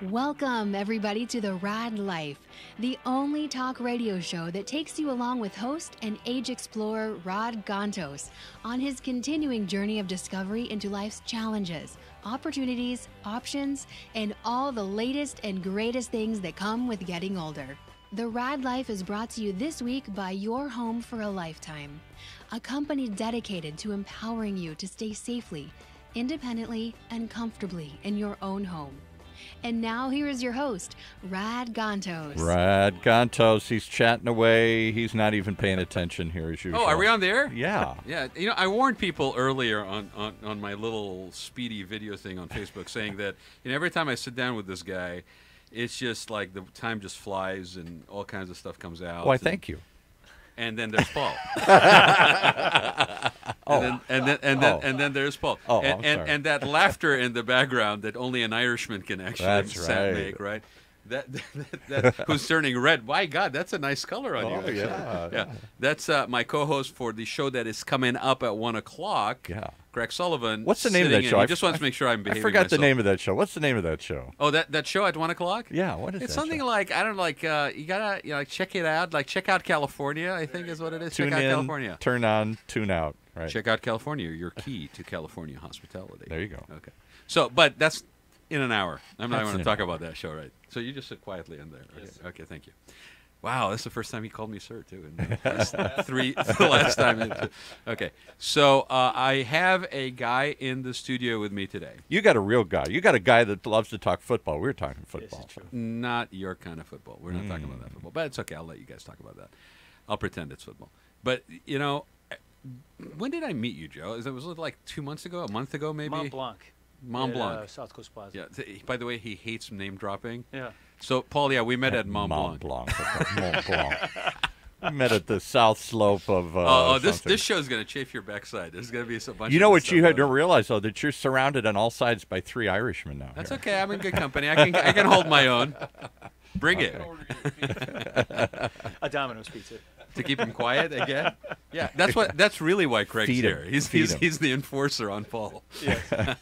Welcome, everybody, to the Raad Life, the only talk radio show that takes you along with host and age explorer Rod Gantos on his continuing journey of discovery into life's challenges, opportunities, options, and all the latest and greatest things that come with getting older. The Raad Life is brought to you this week by Your Home for a Lifetime, a company dedicated to empowering you to stay safely, independently, and comfortably in your own home. And now here is your host, Rad Gantos. Rad Gantos, he's chatting away. He's not even paying attention here as usual. Oh, are we on the air? Yeah. Yeah, you know, I warned people earlier on my little speedy video thing on Facebook saying that, you know, every time I sit down with this guy, it's just like the time just flies and all kinds of stuff comes out. Why, thank you. And then there's Paul. And then there's Paul. Oh, and that laughter in the background that only an Irishman can actually make, right? That who's turning red. My God, that's a nice color on you. Oh, yeah. That's my co-host for the show that is coming up at 1 o'clock. Yeah. Greg Sullivan. What's the name of that show? He just wants to make sure I'm behaving I forgot myself. the name of that show. What's the name of that show? Oh, that show at 1 o'clock? Yeah, what is It's that something show? like, I don't know, like, you gotta, like, check it out. Like, check out California, I think is what it is. Tune check out in, California. Turn on, tune out. Right. Check out California, your key to California hospitality. There you go. Okay. So, but that's in an hour. I'm not That's going to in talk an about that show, right? So you just sit quietly in there. Okay, Yes. okay, thank you. Wow, that's the first time he called me sir, too. And that's the last time. Okay, so I have a guy in the studio with me today. You got a real guy. You got a guy that loves to talk football. We're talking football. it's true. Not your kind of football. We're not talking about that football. But it's okay. I'll let you guys talk about that. I'll pretend it's football. But, you know, when did I meet you, Joe? Was it like 2 months ago? A month ago, maybe? Mont Blanc. Mont at, Blanc. South Coast Plaza. Yeah. By the way, he hates name dropping. Yeah. So, Paul, yeah, we met at Mont Mont Blanc. Blanc. Mont Blanc. We met at the south slope of This show is going to chafe your backside. There's going to be a bunch You of know this what stuff you going don't on. realize, though, that you're surrounded on all sides by 3 Irishmen now. That's here. okay. I'm in good company. I can hold my own. Bring it. A Domino's pizza. To keep him quiet again? Yeah, that's really why Craig's Feed him. here. He's Feed him. he's the enforcer on Paul. Yes.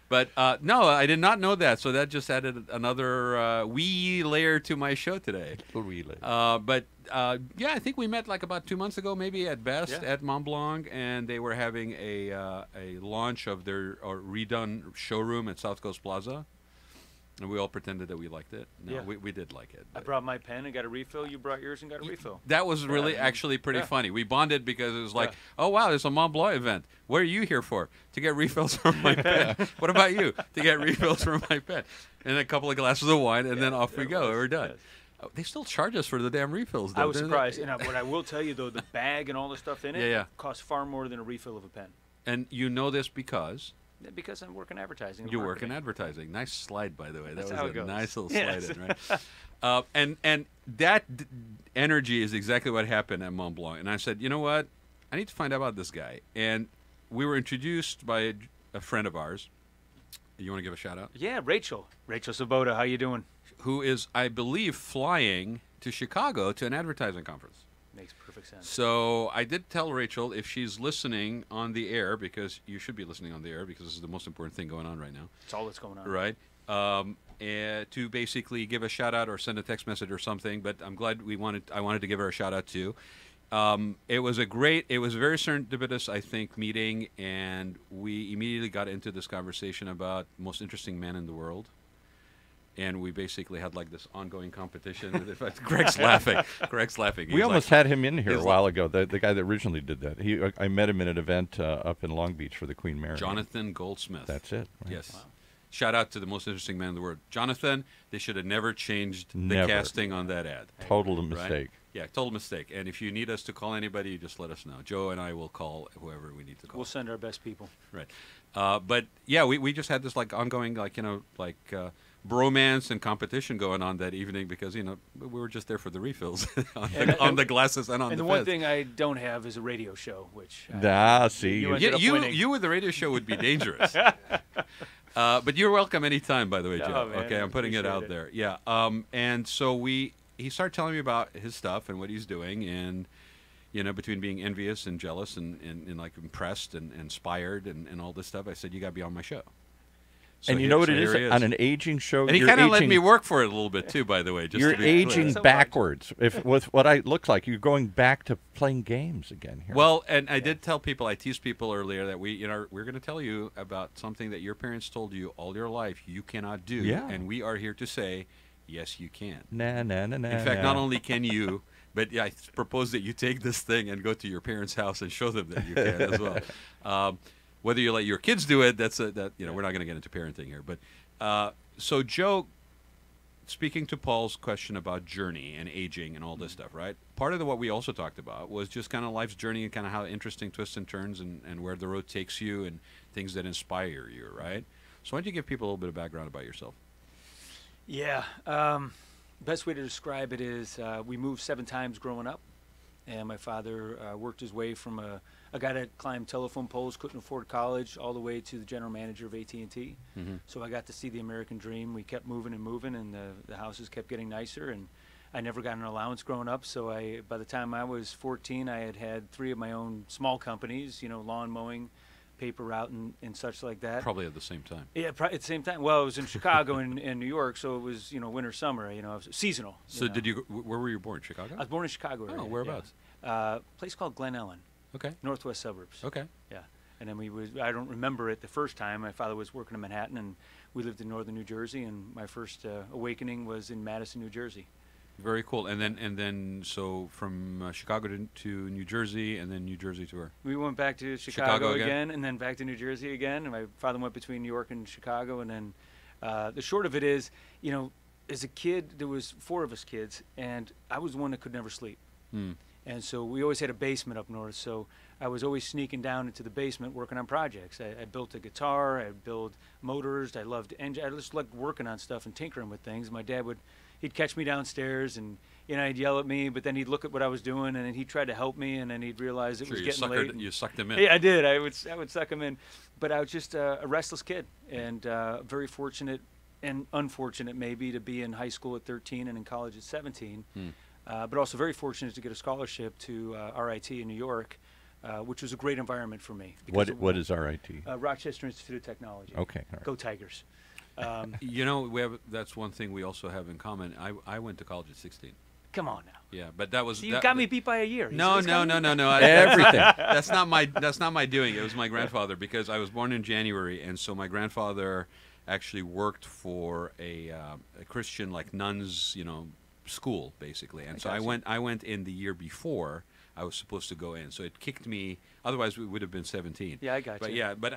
But no, I did not know that, so that just added another wee layer to my show today. Really. But yeah, I think we met like about 2 months ago, maybe at best, Yeah. at Mont Blanc, and they were having a launch of their redone showroom at South Coast Plaza, and we all pretended that we liked it. No, Yeah. we did like it. I but- brought my pen and got a refill. You brought yours and got a refill. That was really Yeah. actually pretty Yeah. funny. We bonded because it was like, Yeah. oh, wow, there's a Mont Blanc event. What are you here for? To get refills from my pen. What about you? To get refills from my pen. And a couple of glasses of wine, and then off we go. We're done. Yes. Oh, they still charge us for the damn refills, though. I was don't they? surprised. And what I will tell you, though, the bag and all the stuff in it Yeah. costs far more than a refill of a pen. And you know this because Because I'm working advertising. and you work in marketing. advertising. Nice slide, by the way. That That's was how a it goes. nice little Yes. slide in, right? And that energy is exactly what happened at Mont Blanc. And I said, you know what? I need to find out about this guy. And we were introduced by a friend of ours. You want to give a shout out? Yeah, Rachel. Rachel Sabota, how you doing? Who is, I believe, flying to Chicago to an advertising conference. Makes perfect sense. So I did tell Rachel if she's listening on the air, because you should be listening on the air because this is the most important thing going on right now. It's all that's going on. Right. To basically give a shout out or send a text message or something. But I'm glad I wanted to give her a shout out too. It was a very serendipitous, I think, meeting, and we immediately got into this conversation about most interesting man in the world. And we basically had like this ongoing competition. In fact, Greg's laughing. Greg's laughing. We He's almost like, had him in here a he's while ago, the guy that originally did that. I met him at an event up in Long Beach for the Queen Mary. Jonathan Goldsmith. That's it. Right? Yes. Wow. Shout out to the most interesting man in the world. Jonathan, they should have never changed the Never. casting on that ad. Total Right? mistake. Yeah, total mistake. And if you need us to call anybody, you just let us know. Joe and I will call whoever we need to call. We'll send our best people. Right. But yeah, we just had this like ongoing bromance and competition going on that evening because, you know, we were just there for the refills on the glasses and on And the the one fence. thing I don't have is a radio show, which See, you you- ended up winning. You with the radio show would be dangerous. But you're welcome anytime, by the way, Oh, Joe. man, Okay, I I'm putting it appreciate out it. there. Yeah. And so he started telling me about his stuff and what he's doing, and you know, between being envious and jealous and like impressed and inspired and all this stuff, I said, you got to be on my show. So and you know what it here is? he On an aging show, And he you're kind of let aging- me work for it a little bit too, by the way. Just You're to be clear. aging So much. backwards. If with what I look like, you're going back to playing games again here. Well, and I did tell people, I teased people earlier that we're going to tell you about something that your parents told you all your life you cannot do. Yeah. And we are here to say, yes, you can. nah. In fact, not only can you, but I propose that you take this thing and go to your parents' house and show them that you can as well. Whether you let your kids do it, we're not going to get into parenting here. But so Joe, speaking to Paul's question about journey and aging and all this stuff, right? Part of what we also talked about was just kind of life's journey and kind of how interesting twists and turns and where the road takes you and things that inspire you, right? So why don't you give people a little bit of background about yourself? Yeah. Best way to describe it is we moved 7 times growing up, and my father worked his way from a guy that climbed telephone poles, couldn't afford college, all the way to the general manager of AT&T. Mm-hmm. So I got to see the American dream. We kept moving and moving, and the houses kept getting nicer, and I never got an allowance growing up. So by the time I was 14, I had 3 of my own small companies, lawn mowing, paper route, and such like that. Probably at the same time. Yeah, at the same time. Well, it was in Chicago and New York, so it was winter, summer. It was seasonal. So where were you born? Chicago? I was born in Chicago. Oh, whereabouts? Yeah. Place called Glen Ellen, Okay. northwest suburbs. Okay. Yeah, and then I don't remember it the first time. My father was working in Manhattan, and we lived in northern New Jersey. And my first awakening was in Madison, New Jersey. Very cool. And then so from Chicago to New Jersey, and then New Jersey to where? We went back to Chicago again, and then back to New Jersey again. And my father went between New York and Chicago. And then the short of it is, as a kid, there was 4 of us kids, and I was the one that could never sleep. And so we always had a basement up north. So I was always sneaking down into the basement working on projects. I built a guitar. I built motors. I loved engine. I just loved working on stuff and tinkering with things. My dad he'd catch me downstairs, and he'd yell at me, but then he'd look at what I was doing, and then he'd try to help me, and then he'd realize it was getting late. You sucked him in. Yeah, I did. I would suck him in, but I was just a restless kid, and very fortunate and unfortunate maybe to be in high school at 13 and in college at 17, but also very fortunate to get a scholarship to RIT in New York, which was a great environment for me. What is RIT? Rochester Institute of Technology. Okay. All right. Go Tigers. That's one thing we also have in common. I went to college at 16. Come on now. Yeah, but that was. So you got me beat by a year. No. Everything. That's not my doing. It was my grandfather, because I was born in January, and so my grandfather actually worked for a Christian, like, nuns, school basically. And so I went in the year before I was supposed to go in. So it kicked me. Otherwise, we would have been 17. Yeah, I got but you. Yeah, but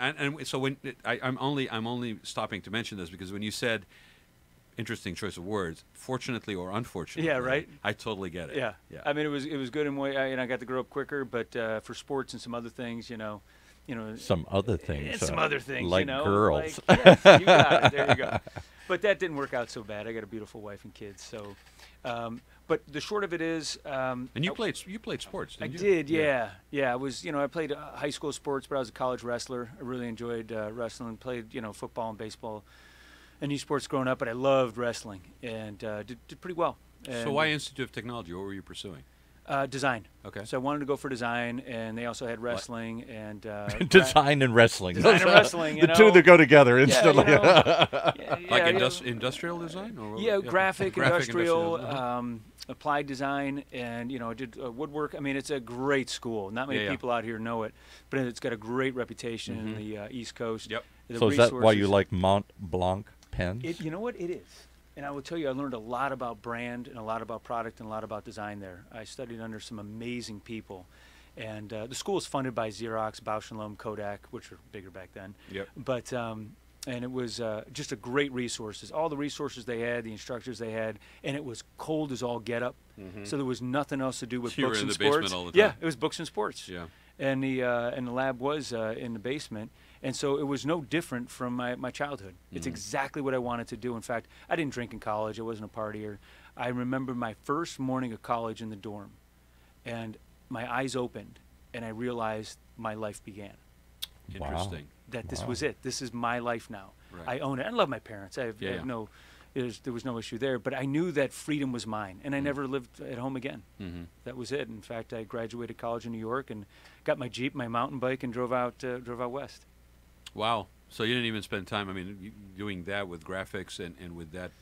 so when I'm only stopping to mention this because when you said, interesting choice of words, fortunately or unfortunately. Yeah, right. I totally get it. Yeah. Yeah. I mean, it was good in way. I got to grow up quicker, but for sports and some other things, Some other things. and some other things, like girls. Like, yes, you got it. There you go. But that didn't work out so bad. I got a beautiful wife and kids. So, but the short of it is. And you played sports. I Didn't you? did, yeah. I was, I played high school sports, but I was a college wrestler. I really enjoyed wrestling. Played, football and baseball, and youth sports growing up. But I loved wrestling and did pretty well. So And, why Institute of Technology? What were you pursuing? Design. Okay. So I wanted to go for design, and they also had wrestling and Design and wrestling. Design and wrestling, the two that go together instantly. Like industrial design? Or Yeah, graphic, industrial, design. applied design, and I did woodwork. I mean, it's a great school. Not many Yeah. people out here know it, but it's got a great reputation in the East Coast. Yep. The So is that why you resources- like Mont Blanc pens? You know what? It is. And I will tell you, I learned a lot about brand and a lot about product and a lot about design there. I studied under some amazing people. And the school is funded by Xerox, Bausch & Lomb, Kodak, which were bigger back then. Yep. But, and it was just a great resources. All the resources they had, the instructors they had, and it was cold as all get up. So there was nothing else to do with So you were books in and the sports. basement all the Yeah, time. it was books and sports. Yeah. And the lab was in the basement, and so it was no different from my childhood. It's exactly what I wanted to do. In fact, I didn't drink in college. I wasn't a partier. I remember my first morning of college in the dorm, and my eyes opened, and I realized my life began. Interesting. That this was it. This is my life now. Right. I own it. I love my parents. I have Yeah. there was no issue there. But I knew that freedom was mine, and I never lived at home again. That was it. In fact, I graduated college in New York and got my Jeep, my mountain bike, and drove out west. Wow. So you didn't even spend time, I mean, doing that with graphics and with that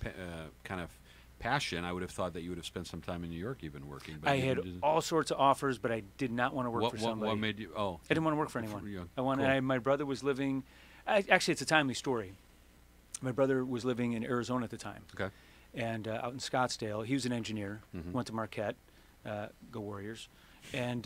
kind of passion. I would have thought that you would have spent some time in New York even working. But I had all sorts of offers, but I did not want to work for somebody. What made you? Oh, I didn't want to work for anyone. Cool. My brother was living. Actually, it's a timely story. My brother was living in Arizona at the time. Okay. And out in Scottsdale, he was an engineer. Went to Marquette, go Warriors, and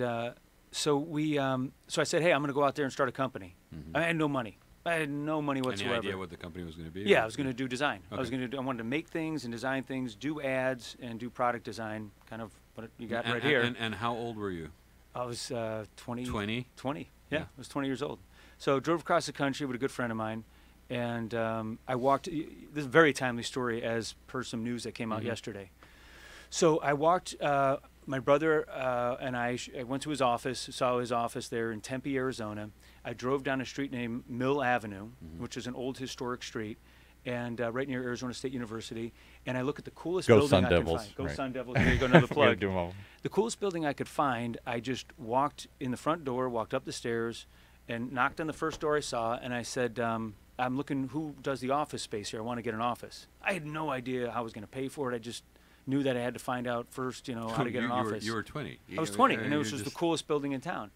so I said, hey, I'm going to go out there and start a company. I had no money. I had no money whatsoever. Any idea what the company was going to be? Yeah, I was going to do design. Okay. I wanted to make things and design things, do ads and do product design, kind of what you got and, right here. And how old were you? I was 20. 20? 20, yeah. I was 20 years old. So drove across the country with a good friend of mine, and I walked. This is a very timely story as per some news that came out yesterday. So I walked. My brother and I went to his office, saw his office there in Tempe, Arizona. I drove down a street named Mill Avenue, which is an old historic street, and right near Arizona State University. And I look at the coolest building I could find. Go Sun Devils. There you go, another plug. The coolest building I could find, I just walked in the front door, walked up the stairs, and knocked on the first door I saw, and I said, I'm looking, who does the office space here? I want to get an office. I had no idea how I was going to pay for it. I just knew that I had to find out first, how to get an office. You were 20. I was 20, and it was just the coolest building in town.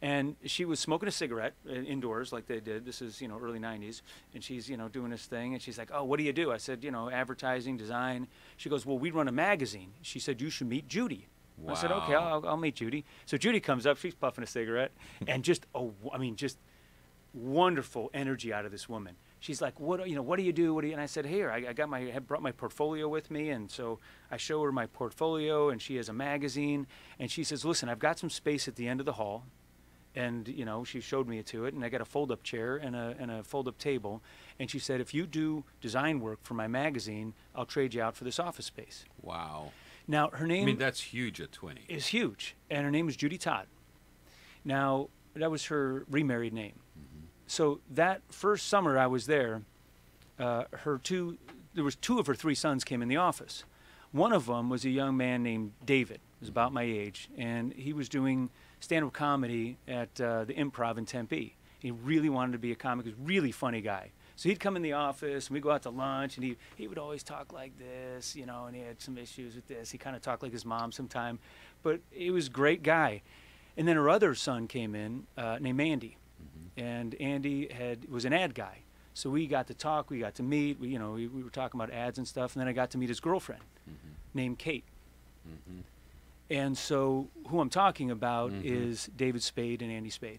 And she was smoking a cigarette indoors like they did. This is, early 90s. And she's, doing this thing. And she's like, oh, what do you do? I said, advertising, design. She goes, well, we run a magazine. She said, you should meet Judy. Wow. I said, okay, I'll meet Judy. So Judy comes up. She's puffing a cigarette. And just wonderful energy out of this woman. She's like, what do you do? And I said, here, I brought my portfolio with me. And so I show her my portfolio, and she has a magazine. And she says, listen, I've got some space at the end of the hall. And, she showed me to it, and I got a fold-up chair and a fold-up table. And she said, if you do design work for my magazine, I'll trade you out for this office space. Wow. Now, her name... I mean, that's huge at 20. Is huge. And her name is Judy Todd. Now, that was her remarried name. So that first summer I was there, there was two of her three sons came in the office. One of them was a young man named David, who was about my age, and he was doing stand-up comedy at the Improv in Tempe. He really wanted to be a comic. He was a really funny guy. So he'd come in the office, and we'd go out to lunch, and he would always talk like this, and he had some issues with this. He kind of talked like his mom sometime, but he was a great guy. And then her other son came in, named Andy. And Andy was an ad guy. So we got to talk, we got to meet, we were talking about ads and stuff, and then I got to meet his girlfriend named Kate. And so who I'm talking about is David Spade and Andy Spade.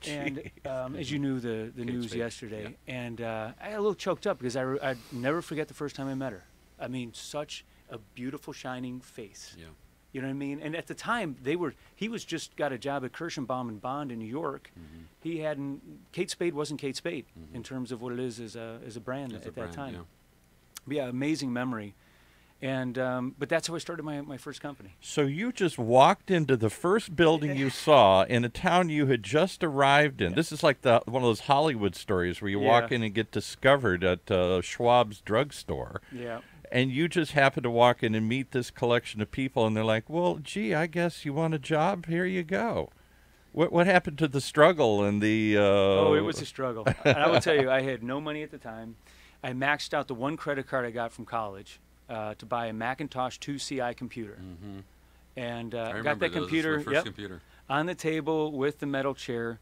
And as you knew, the news Spade. yesterday, and I got a little choked up because I'd never forget the first time I met her. I mean, such a beautiful, shining face. Yeah. You know what I mean? And at the time, he was just got a job at Kirschenbaum and Bond in New York. Kate Spade wasn't Kate Spade in terms of what it is as a brand at that time. Yeah. But yeah, amazing memory. And but that's how I started my first company. So you just walked into the first building you saw in a town you had just arrived in. This is like one of those Hollywood stories where you walk in and get discovered at Schwab's drugstore. Yeah. And you just happen to walk in and meet this collection of people, and they're like, well, gee, I guess you want a job? Here you go. What happened to the struggle and the... Oh, it was a struggle. And I will tell you, I had no money at the time. I maxed out the one credit card I got from college to buy a Macintosh 2 CI computer. And I got that computer, my first computer on the table with the metal chair.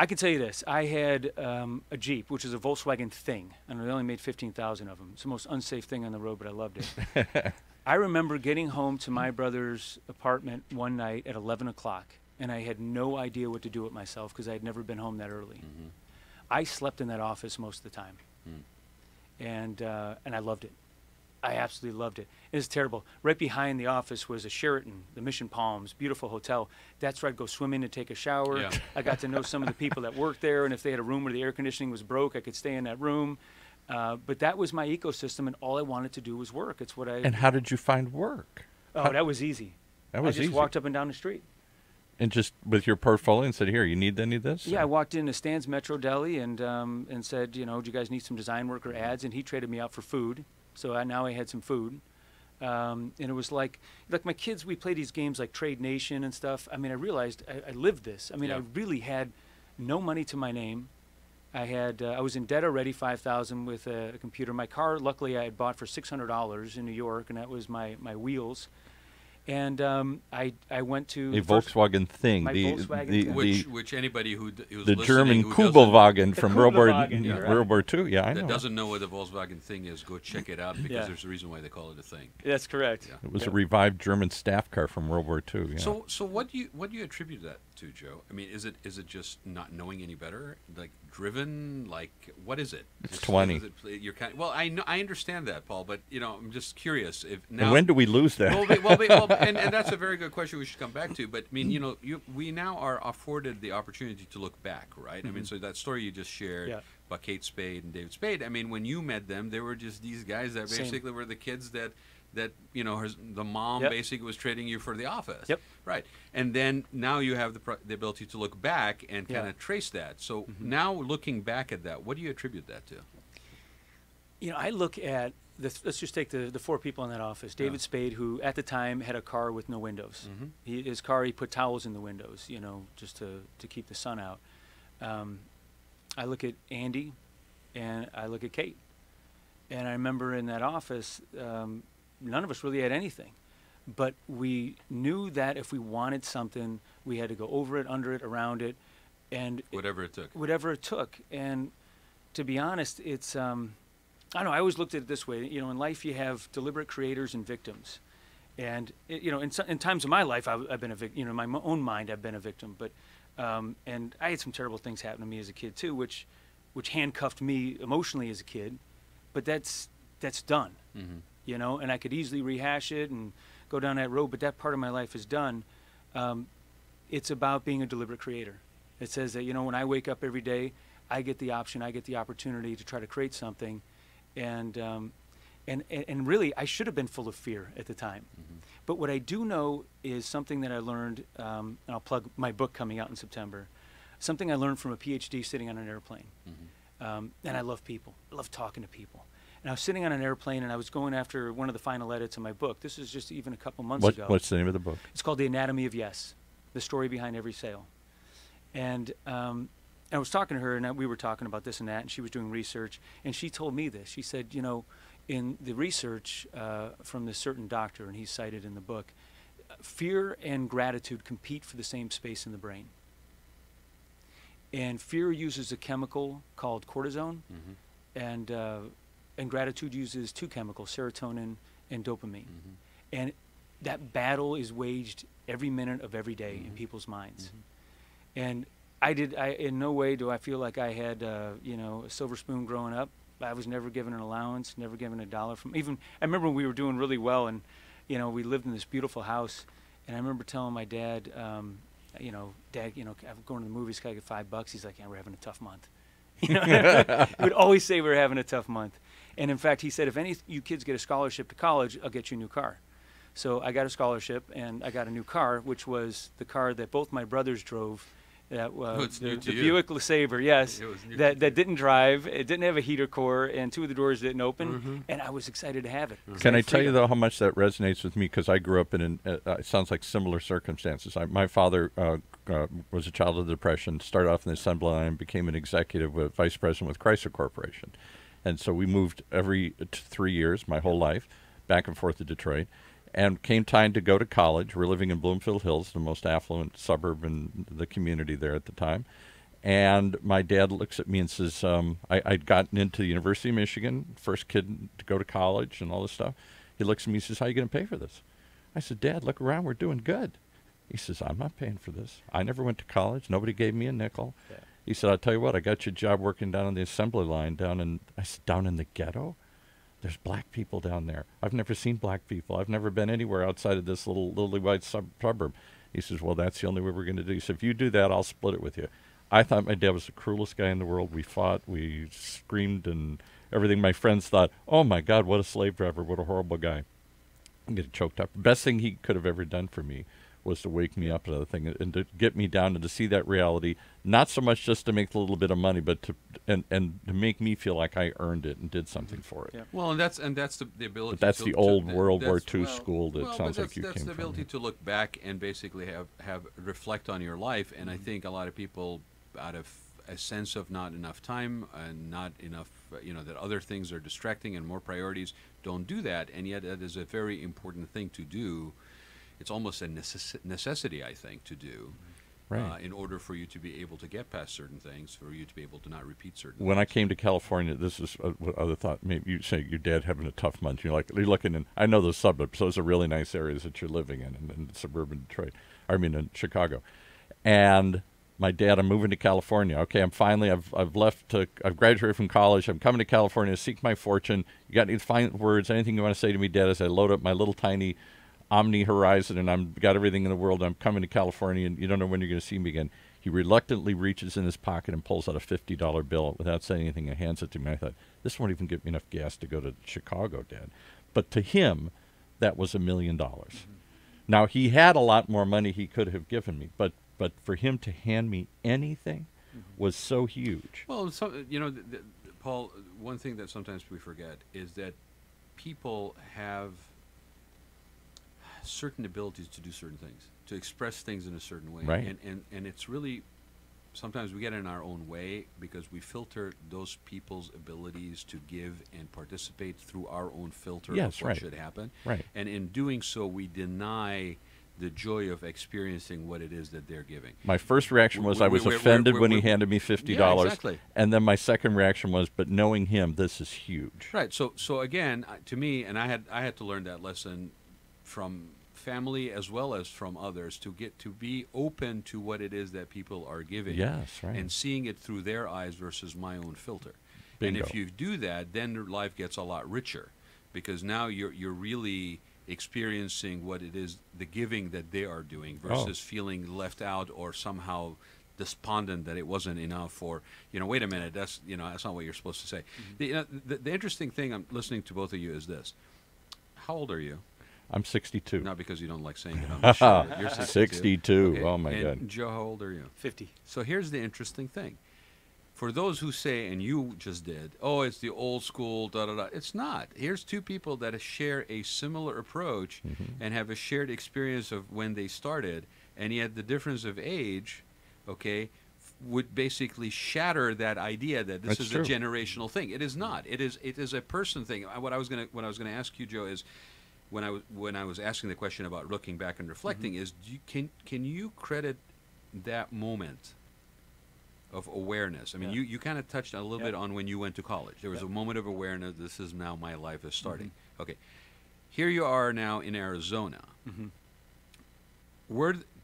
I can tell you this. I had a Jeep, which is a Volkswagen Thing, and they only made 15,000 of them. It's the most unsafe thing on the road, but I loved it. I remember getting home to my brother's apartment one night at 11 o'clock, and I had no idea what to do with myself because I had never been home that early. I slept in that office most of the time, and I loved it. I absolutely loved it. It was terrible. Right behind the office was a Sheraton, the Mission Palms, beautiful hotel. That's where I'd go swim in and take a shower. Yeah. I got to know some of the people that worked there, and if they had a room where the air conditioning was broke, I could stay in that room. But that was my ecosystem, and all I wanted to do was work. It's what I... And how did you find work? Oh, that was easy. That was I just easy. walked up and down the street. And just with your portfolio and said, here, you need any of this? Yeah, I walked into Stan's Metro Deli and said, do you guys need some design work or ads? And he traded me out for food. So now I had some food. And it was like my kids, we play these games like Trade Nation and stuff. I mean, I realized I lived this. I mean, I really had no money to my name. I was in debt already, $5,000 with a computer. My car, luckily, I had bought for $600 in New York, and that was my wheels. And I went to a Volkswagen thing, which anybody who's the German who Kubelwagen from World War II. Yeah, I know. That doesn't know what the Volkswagen thing is. Go check it out because there's a reason why they call it a thing. That's correct. Yeah. It was a revived German staff car from World War II. Yeah. So what do you attribute that to, Joe? I mean, is it just not knowing any better, like driven, like what is it? It's 20. You're well, I know, I understand that, Paul, but I'm just curious if now. And when do we lose that? And that's a very good question we should come back to. But I mean, we now are afforded the opportunity to look back, right? I mean, so that story you just shared about Kate Spade and David Spade. I mean, when you met them, they were just these guys that basically were the kids that the mom basically was trading you for the office. Yep. Right. And then now you have the ability to look back and kind of trace that. So now looking back at that, what do you attribute that to? I look at let's just take the four people in that office. David Spade, who at the time had a car with no windows. His car, he put towels in the windows, just to keep the sun out. I look at Andy, and I look at Kate. And I remember in that office, none of us really had anything. But we knew that if we wanted something, we had to go over it, under it, around it, and whatever it took. Whatever it took. And to be honest, it's I don't know. I always looked at it this way. In life you have deliberate creators and victims, and in times of my life I've been a victim. In my own mind I've been a victim. But and I had some terrible things happen to me as a kid too, which handcuffed me emotionally as a kid. But that's done. And I could easily rehash it and go down that road. But that part of my life is done. It's about being a deliberate creator. It says that when I wake up every day, I get the option, I get the opportunity to try to create something. And really, I should have been full of fear at the time. But what I do know is something that I learned, and I'll plug my book coming out in September, something I learned from a PhD sitting on an airplane. And I love people. I love talking to people. And I was sitting on an airplane, and I was going after one of the final edits of my book. This is just even a couple months ago. What's the name of the book? It's called The Anatomy of Yes, the story behind every sale. And I was talking to her, and we were talking about this and that, and she was doing research, and she told me this. She said, in the research from this certain doctor, and he's cited in the book, fear and gratitude compete for the same space in the brain. And fear uses a chemical called cortisone, and gratitude uses two chemicals, serotonin and dopamine. And that battle is waged every minute of every day in people's minds. And in no way do I feel like I had, a silver spoon growing up. I was never given an allowance, never given $1 from I remember when we were doing really well, and, we lived in this beautiful house, and I remember telling my dad, Dad, I'm going to the movies, can I get $5? He's like, yeah, we're having a tough month. He would always say we were having a tough month. And in fact, he said, if any of you kids get a scholarship to college, I'll get you a new car. So I got a scholarship, and I got a new car, which was the car that both my brothers drove. That the Buick LeSabre, yes, that didn't drive. It didn't have a heater core, and two of the doors didn't open, and I was excited to have it. Can I tell you, though, how much that resonates with me? Because I grew up in, it sounds like similar circumstances. My father was a child of the Depression, started off in the assembly line, became an executive with vice president with Chrysler Corporation. And so we moved every 3 years, my whole life, back and forth to Detroit. And came time to go to college. We're living in Bloomfield Hills, the most affluent suburb in the community there at the time. And my dad looks at me and says, I'd gotten into the University of Michigan, first kid to go to college and all this stuff. He looks at me and says, how are you going to pay for this? I said, Dad, look around. We're doing good. He says, I'm not paying for this. I never went to college. Nobody gave me a nickel. Yeah. He said, I'll tell you what, I got you a job working down on the assembly line down in the ghetto. There's black people down there. I've never seen black people. I've never been anywhere outside of this little white suburb. He says, well, that's the only way we're going to do. He said, if you do that, I'll split it with you. I thought my dad was the cruelest guy in the world. We fought, we screamed and everything. My friends thought, oh, my God, what a slave driver, what a horrible guy. I'm getting choked up. The best thing he could have ever done for me was to wake me up to the thing and to get me down and to see that reality, not so much just to make a little bit of money, but to make me feel like I earned it and did something for it. Yeah. Well, and that's the ability. But that's the old World War II school that sounds like you came from. That's the ability to look back and basically have reflect on your life. And I think a lot of people, out of a sense of not enough time and not enough, that other things are distracting and more priorities. Don't do that, and yet that is a very important thing to do. It's almost a necessity, I think, to do. Right. In order for you to be able to get past certain things, for you to be able to not repeat certain When things. I came to California, this is what other thought. Maybe you say your dad having a tough month. You're looking in. I know those suburbs. Those are really nice areas that you're living in suburban Detroit. In Chicago. And my dad, I'm moving to California. Okay, I've left. I've graduated from college. I'm coming to California to seek my fortune. You got any final words? Anything you want to say to me, Dad? As I load up my little tiny Omni Horizon, and I've got everything in the world. I'm coming to California, and you don't know when you're going to see me again. He reluctantly reaches in his pocket and pulls out a $50 bill without saying anything and hands it to me. I thought, this won't even get me enough gas to go to Chicago, Dad. But to him, that was $1 million. Mm-hmm. Now, he had a lot more money he could have given me, but for him to hand me anything was so huge. Well, Paul, one thing that sometimes we forget is that people have certain abilities to do certain things, to express things in a certain way. Right. And it's really, sometimes we get in our own way because we filter those people's abilities to give and participate through our own filter of what should happen. Right. And in doing so, we deny the joy of experiencing what it is that they're giving. My first reaction was I was offended when he handed me $50. Yeah, exactly. And then my second reaction was, but knowing him, this is huge. Right. So again, to me, and I had to learn that lesson from family as well as from others, to be open to what it is that people are giving. Yes, right. And seeing it through their eyes versus my own filter. Bingo. And if you do that, then life gets a lot richer, because now you're really experiencing what it is, the giving that they are doing, versus feeling left out or somehow despondent that it wasn't enough, or wait a minute, that's not what you're supposed to say. Mm-hmm. The interesting thing, I'm listening to both of you, is this: how old are you? I'm 62. Not because you don't like saying it. I'm sure. You're 62. Okay. Oh my and God. Joe, how old are you? 50. So here's the interesting thing. For those who say, and you just did, oh, it's the old school, da-da-da. It's not. Here's two people that share a similar approach and have a shared experience of when they started, and yet the difference of age, would basically shatter that idea that this is a generational thing. It is not. It is a person thing. What I was gonna ask you, Joe, is when I was asking the question about looking back and reflecting, is can you credit that moment of awareness? I mean, you kind of touched a little bit on when you went to college. There was a moment of awareness. This is now my life is starting. Okay, here you are now in Arizona.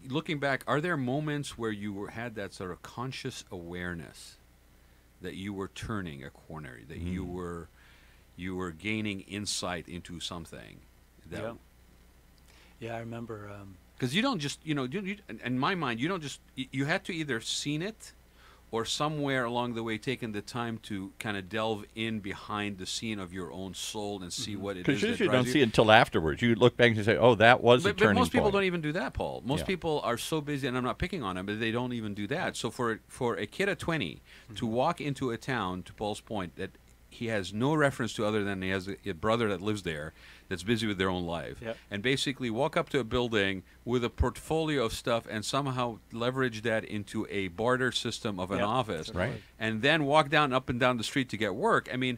Looking back, are there moments where you had that sort of conscious awareness that you were turning a corner, that you were gaining insight into something? Yeah, I remember. Because you don't just, in my mind, you don't just, you had to either seen it or somewhere along the way taken the time to kind of delve in behind the scene of your own soul and see what it is. Because usually you don't see it until afterwards. You look back and say, oh, that was a turning point. But most people don't even do that, Paul. Most people are so busy, and I'm not picking on them, but they don't even do that. So for a kid at 20 to walk into a town, to Paul's point, that he has no reference to other than he has a brother that lives there that's busy with their own life, and basically walk up to a building with a portfolio of stuff and somehow leverage that into a barter system of an office, and then walk up and down the street to get work. I mean,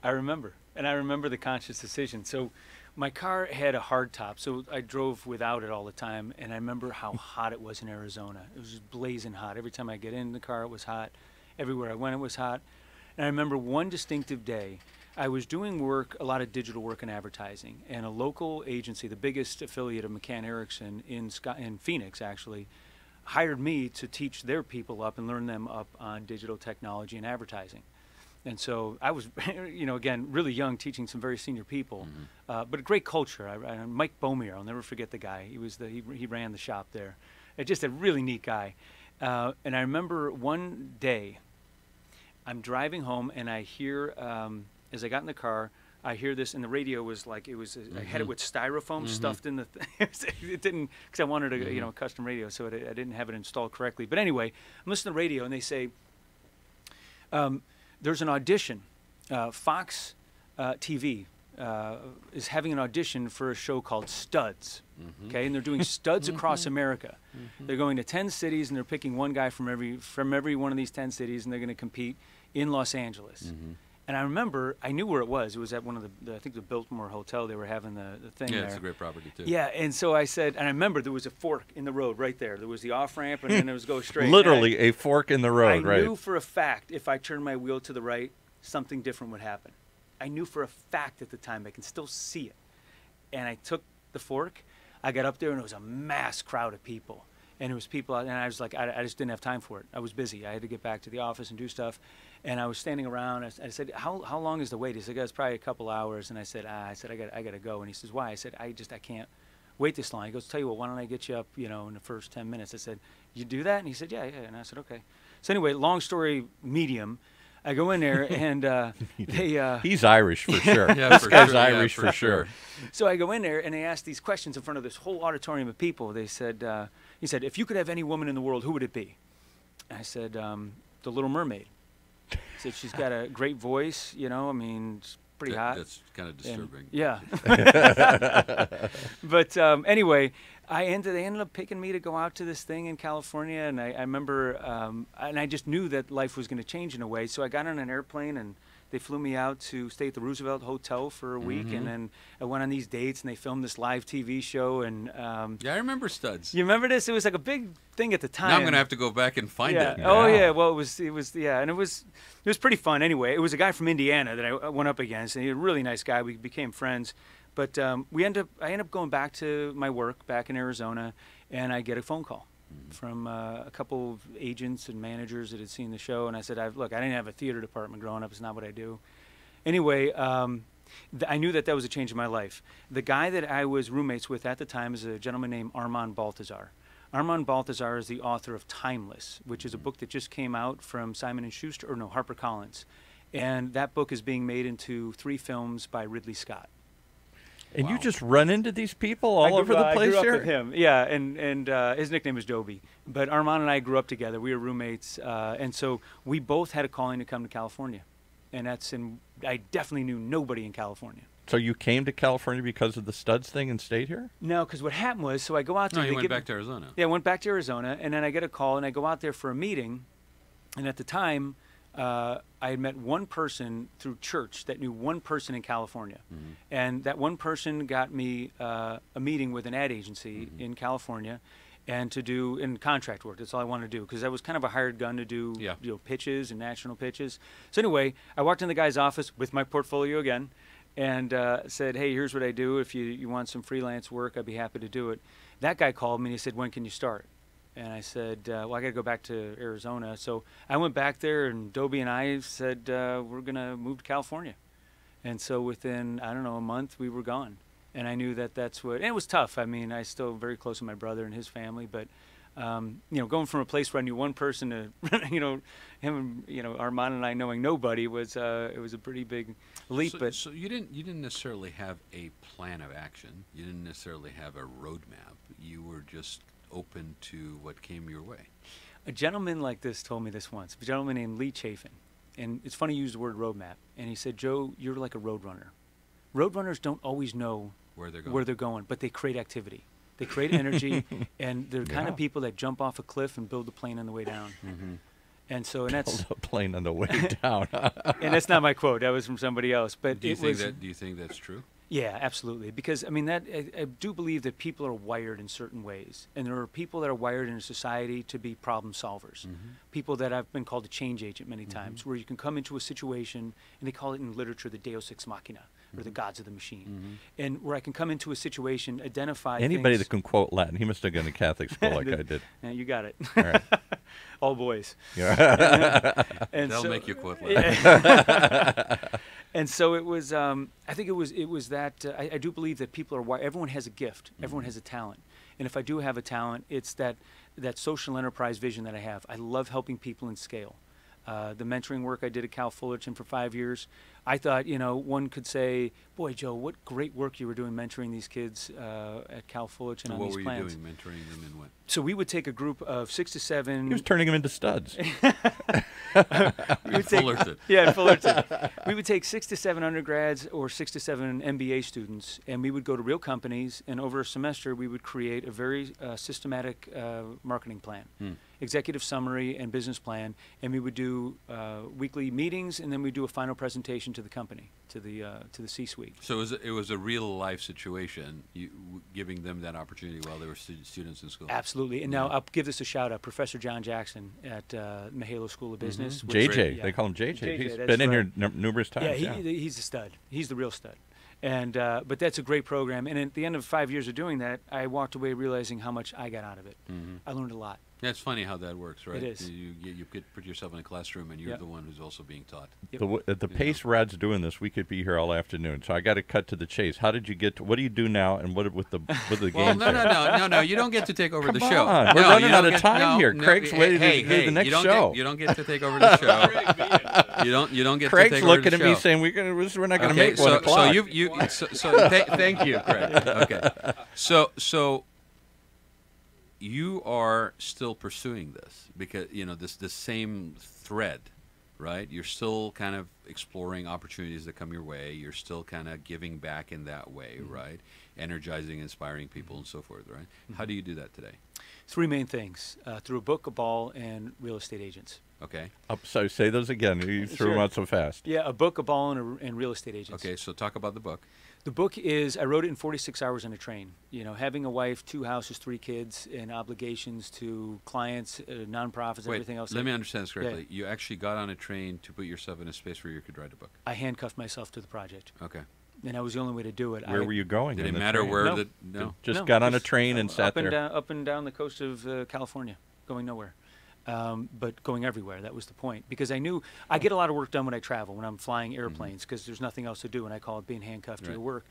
I remember the conscious decision. So my car had a hard top, so I drove without it all the time, and I remember how hot it was in Arizona. It was just blazing hot. Every time I get in the car, it was hot. Everywhere I went, it was hot. And I remember one distinctive day, I was doing work, a lot of digital work and advertising, and a local agency, the biggest affiliate of McCann Erickson in Phoenix, actually, hired me to teach their people up and learn them up on digital technology and advertising. And so I was, again, really young, teaching some very senior people, but a great culture. Mike Beaumier, I'll never forget the guy. He ran the shop there. Just a really neat guy. And I remember one day, I'm driving home, and I hear, as I got in the car, I hear this, and the radio was like, I had it with styrofoam stuffed in the it didn't, because I wanted a custom radio, so I didn't have it installed correctly. But anyway, I'm listening to the radio, and they say, there's an audition. Fox TV is having an audition for a show called Studs. Okay, and they're doing Studs across America. They're going to 10 cities, and they're picking one guy from every one of these 10 cities, and they're going to compete in Los Angeles. And I remember, I knew where it was. It was at one of the I think the Biltmore Hotel. They were having the thing there. Yeah, it's a great property, too. Yeah, and so I said, and I remember there was a fork in the road right there. There was the off-ramp, and then it was go straight. Literally a fork in the road, right? I knew for a fact if I turned my wheel to the right, something different would happen. I knew for a fact at the time. I can still see it. And I took the fork. I got up there, and it was a mass crowd of people. And it was people, and I was like, I just didn't have time for it. I was busy. I had to get back to the office and do stuff. And I was standing around. I said, how long is the wait? He said, it's probably a couple hours. And I said, I got to go. And he says, why? I said, I can't wait this long. He goes, tell you what, why don't I get you up, in the first 10 minutes? I said, you do that? And he said, yeah. And I said, okay. So anyway, long story medium. I go in there, and they... He's Irish for sure. Yeah, for This guy's sure. Irish Yeah, for sure. So I go in there, and they ask these questions in front of this whole auditorium of people. They said, he said, if you could have any woman in the world, who would it be? I said, the Little Mermaid. He said, she's got a great voice, it's pretty hot. That's kind of disturbing. Yeah. But anyway, they ended up picking me to go out to this thing in California, and I remember, and I just knew that life was going to change in a way. So I got on an airplane, and they flew me out to stay at the Roosevelt Hotel for a week, and then I went on these dates, and they filmed this live TV show. And Yeah, I remember Studs. you remember this? It was like a big thing at the time. Now I'm going to have to go back and find Yeah. it. Oh yeah. Well, it was yeah, and it was pretty fun. Anyway, it was a guy from Indiana that I went up against, and he was a really nice guy. We became friends, but I ended up going back to my work back in Arizona, and I get a phone call from a couple of agents and managers that had seen the show, and I said, look, I didn't have a theater department growing up. It's not what I do. Anyway, I knew that was a change in my life. The guy that I was roommates with at the time is a gentleman named Armand Balthazar. Armand Balthazar is the author of Timeless, which is a book that just came out from HarperCollins. And that book is being made into 3 films by Ridley Scott. And you just run into these people all over the place I grew here? up with him, yeah, and his nickname is Dobie. But Armand and I grew up together. We were roommates, and so we both had a calling to come to California. And I definitely knew nobody in California. So you came to California because of the Studs thing and stayed here? No, because what happened was, so I go out there. No, you went back to Arizona. Yeah, I went back to Arizona, and then I get a call, and I go out there for a meeting. And at the time, I had met one person through church that knew one person in California. And that one person got me a meeting with an ad agency in California, and to do in contract work. That's all I wanted to do, because I was kind of a hired gun to do pitches and national pitches. So anyway, I walked in the guy's office with my portfolio again, and said, hey, here's what I do. If you want some freelance work, I'd be happy to do it. That guy called me, and he said, when can you start? And I said, well, I got to go back to Arizona. So I went back there, and Dobie and I said, we're going to move to California. And so within, I don't know, a month, we were gone. And I knew that's what, and it was tough. I mean, I still very close to my brother and his family, but, going from a place where I knew one person to, him and, Armand and I knowing nobody was, it was a pretty big leap. So you didn't necessarily have a plan of action. You didn't necessarily have a roadmap. You were just open to what came your way. A gentleman like this told me this once, a gentleman named Lee Chafin. And it's funny you use the word roadmap. And he said, Joe, you're like a road runner. Roadrunners don't always know where they're going, but they create activity. They create energy, and they're the kind of people that jump off a cliff and build a plane on the way down. And so, and that's Build a plane on the way down. and that's not my quote. That was from somebody else. But Do you think that's true? Yeah, absolutely. Because I mean, I do believe that people are wired in certain ways, and there are people that are wired in a society to be problem solvers. People that I've been called a change agent many times, where you can come into a situation, and they call it in literature the Deus ex machina, or the gods of the machine, and where I can come into a situation, identify Anybody things. that can quote Latin, he must have gone to Catholic school like I did. Yeah, you got it. All right. All boys. They'll make you quote Latin. And so it was. I think it was that. I do believe that people are wired. Everyone has a gift. Everyone has a talent. And if I do have a talent, it's that social enterprise vision that I have. I love helping people in scale. The mentoring work I did at Cal Fullerton for 5 years. I thought, one could say, boy, Joe, what great work you were doing mentoring these kids at Cal Fullerton on these plans. What were you doing, mentoring them in what? So we would take a group of 6 to 7. He was turning them into studs. Fullerton. Yeah, Fullerton. We would take 6 to 7 undergrads or 6 to 7 MBA students, and we would go to real companies, and over a semester we would create a very systematic marketing plan, executive summary and business plan, and we would do weekly meetings, and then we'd do a final presentation to the company, to the C-suite. So it was a real life situation, giving them that opportunity while they were students in school. Absolutely. And now I'll give this a shout out, Professor John Jackson at Mahalo School of Business. JJ, they call him JJ. He's been in here numerous times. Yeah, he's a stud. He's the real stud. And but that's a great program. And at the end of 5 years of doing that, I walked away realizing how much I got out of it. I learned a lot. Yeah, it's funny how that works, right? It is. You could put yourself in a classroom, and you're the one who's also being taught. At the pace Rad's doing this, we could be here all afternoon. So I got to cut to the chase. How did you get to? What do you do now? And what with the games? No. You don't get to take over the show. On. We're running out of time here. Craig's waiting to do the next show. You don't get to take over the show. You don't get Craig's to take over the show. Craig's looking at me saying we're not going to make 1 o'clock. Thank you, Craig. Okay. So you are still pursuing this because this same thread, right? You're still kind of exploring opportunities that come your way. You're still kind of giving back in that way, right? Energizing, inspiring people, and so forth, right? How do you do that today? 3 main things: through a book, a ball, and real estate agents. Okay. So say those again. You threw them out so fast. Yeah, a book, a ball, and real estate agents. Okay, so talk about the book. The book is, I wrote it in 46 hours on a train. Having a wife, 2 houses, 3 kids, and obligations to clients, nonprofits, everything else. Let me understand this correctly. Yeah. You actually got on a train to put yourself in a space where you could write a book. I handcuffed myself to the project. Okay. And that was the only way to do it. Where were you going? Did it matter where Just got on a train and sat there? Up and down the coast of California, going nowhere. But going everywhere. That was the point. Because I knew I get a lot of work done when I travel, when I'm flying airplanes, because there's nothing else to do, and I call it being handcuffed to your work.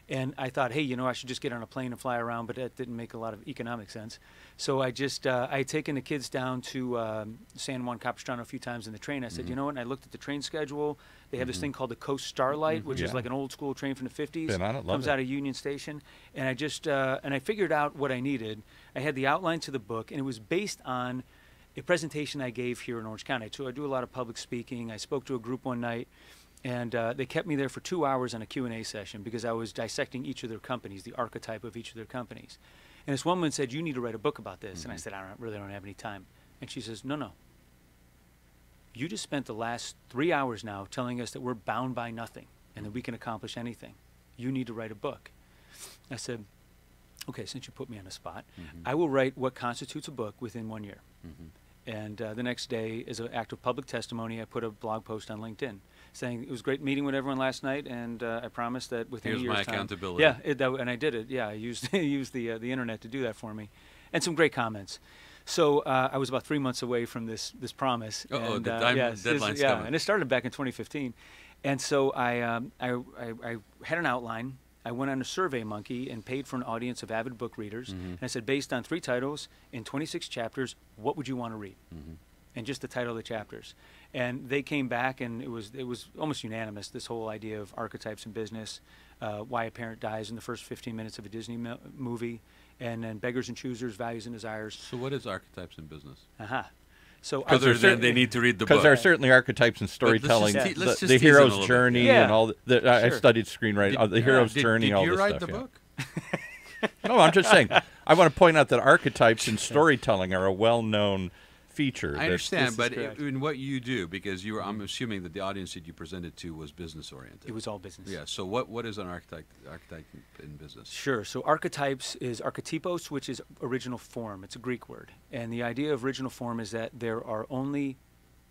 And I thought, hey, I should just get on a plane and fly around, but that didn't make a lot of economic sense. So I just, I had taken the kids down to San Juan Capistrano a few times in the train. I said, you know what? And I looked at the train schedule. They have this thing called the Coast Starlight, which is like an old school train from the 50s. Been on it, comes out of Union Station. And I just, and I figured out what I needed. I had the outline to the book, and it was based on a presentation I gave here in Orange County. So I do a lot of public speaking. I spoke to a group one night, and they kept me there for 2 hours on a Q&A session because I was dissecting each of their companies, the archetype of each of their companies. And this woman said, you need to write a book about this. And I said, I really don't have any time. And she says, no. You just spent the last 3 hours now telling us that we're bound by nothing and that we can accomplish anything. You need to write a book. I said, okay, since you put me on the spot, I will write what constitutes a book within 1 year. And the next day, as an act of public testimony, I put a blog post on LinkedIn saying it was great meeting with everyone last night, and I promised that within a year's time. Here's my accountability. Yeah, and I did it. Yeah, I used the internet to do that for me, and some great comments. So I was about 3 months away from this promise. The deadline's coming. And it started back in 2015, and so I had an outline. I went on a Survey Monkey and paid for an audience of avid book readers. And I said, based on 3 titles in 26 chapters, what would you want to read? And just the title of the chapters. And they came back, and it was almost unanimous, this whole idea of archetypes in business, why a parent dies in the first 15 minutes of a Disney movie, and then beggars and choosers, values and desires. So what is archetypes in business? So other than they need to read the book. Because there are certainly archetypes in storytelling, the hero's journey and all. I studied screenwriting, the hero's journey, all this stuff. Did you write the book? No, I'm just saying. I want to point out that archetypes in storytelling are a well-known feature. I understand, but in what you do, because I'm assuming that the audience that you presented to was business-oriented. It was all business. Yeah, so what is an archetype in business? Sure, so archetypes is archetypos, which is original form. It's a Greek word. And the idea of original form is that there are only,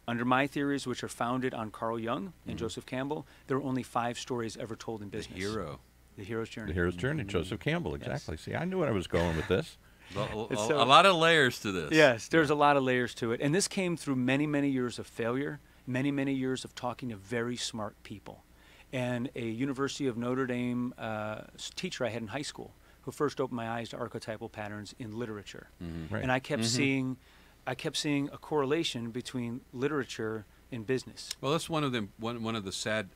under my theories, which are founded on Carl Jung and Joseph Campbell, there are only 5 stories ever told in business. The hero's journey. The hero's journey, Joseph Campbell, exactly. Yes. See, I knew where I was going with this. A lot of layers to this. Yes, there's a lot of layers to it. And this came through many, many years of failure, many, many years of talking to very smart people. And a University of Notre Dame teacher I had in high school who first opened my eyes to archetypal patterns in literature. Right. And I kept seeing a correlation between literature in business. Well, that's one of the sad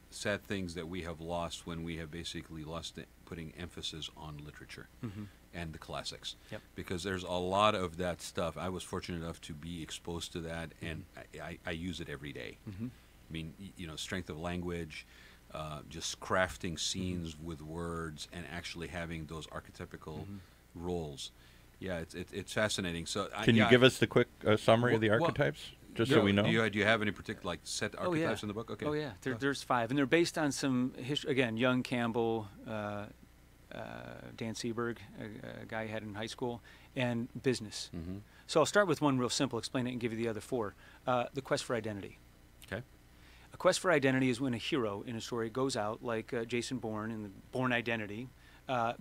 things that we have lost when we have basically lost putting emphasis on literature and the classics. Yep. Because there's a lot of that stuff. I was fortunate enough to be exposed to that, and I use it every day. I mean, strength of language, just crafting scenes with words, and actually having those archetypical roles. Yeah, it's fascinating. So can you give us the quick summary of the archetypes? Just so we know. Do you have any particular set archetypes in the book? Okay. Oh yeah, there's 5, and they're based on some history. Again, Young, Campbell, Dan Seberg, a guy I had in high school, and business. So I'll start with one real simple, explain it, and give you the other 4. The quest for identity. Okay. A quest for identity is when a hero in a story goes out, like Jason Bourne in the Bourne Identity,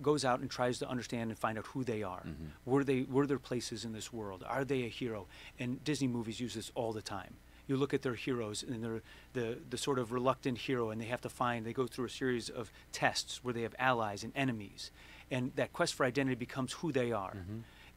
goes out and tries to understand and find out who they are. Were there places in this world? Are they a hero? And Disney movies use this all the time. You look at their heroes, and they're the sort of reluctant hero, and they go through a series of tests where they have allies and enemies. And that quest for identity becomes who they are.